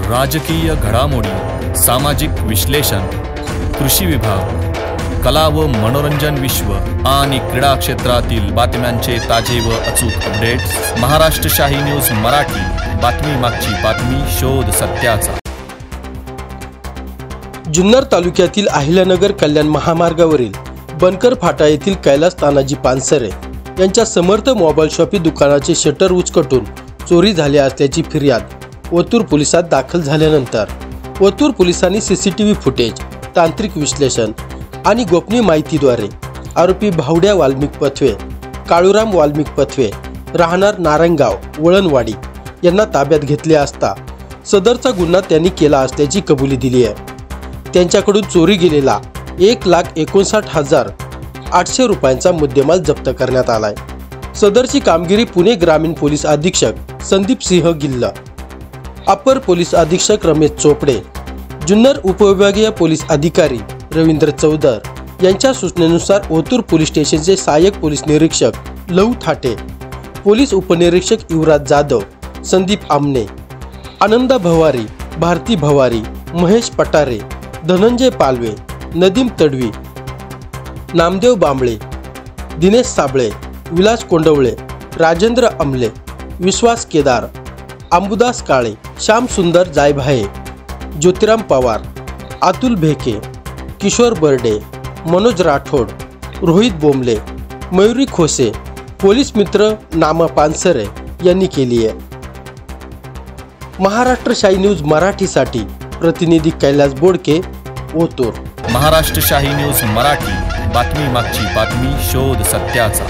राजकीय घडामोडी, सामाजिक विश्लेषण, कृषी विभाग, कला व मनोरंजन विश्व आणि क्रीडा क्षेत्रातील बातम्यांचे ताजे व अचूक अपडेट्स महाराष्ट्र शाही न्यूज मराठी। बातमी मागची बातमी, शोध सत्याचा। जुन्नर तालुक्यातील अहिल्यानगर कल्याण महामार्गावरील बनकर फाटा येथील कैलास तानाजी पानसरे यांच्या समर्थ मोबाईल शॉपी दुकानाचे शटर उचकटून चोरी झाली असल्याची फिर्याद ओतूर पोलिसात दाखल झाल्यानंतर ओतूर पोलिसांनी सीसीटीव्ही फुटेज, तांत्रिक विश्लेषण आणि गोपनीय माहितीद्वारे आरोपी भावड्या वाल्मिक पथवे, काळूराम वाल्मिक पथवे, राहणार नारंगाव वळणवाडी यांना ताब्यात घेतले असता सदरचा गुन्हा त्यांनी केला असल्याची कबुली दिली आहे। त्यांच्याकडून चोरी गेलेला 1,59,800 रुपयांचा मुद्देमाल जप्त करण्यात आलाय। सदरची कामगिरी पुणे ग्रामीण पोलीस अधीक्षक संदीप सिंह गिल्ल, अपर पोलीस अधीक्षक रमेश चोपडे, जुन्नर उपविभागीय पोलीस अधिकारी रवींद्र चौधर यांच्या सूचनेनुसार ओतूर पोलीस स्टेशनचे सहाय्यक पोलीस निरीक्षक लहू थाटे, पोलीस उपनिरीक्षक युवराज जाधव, संदीप आमने, आनंदा भवारी, भारती भवारी, महेश पटारे, धनंजय पालवे, नदीम तडवी, नामदेव बांबळे, दिनेश साबळे, विलास कोंडवळे, राजेंद्र अमले, विश्वास केदार, अंबुदास काळे, श्याम सुंदर जायभाये, ज्योतिराम पवार, अतुल भेके, किशोर बर्डे, मनोज राठोड, रोहित बोंबले, मयुरी खोसे, पोलीस मित्र नामा पानसरे यांनी केली आहे। महाराष्ट्र शाही न्यूज मराठीसाठी प्रतिनिधी कैलास बोडके, ओतूर। महाराष्ट्र शाही न्यूज मराठी, बातमी मागची बातमी, शोध सत्याचा।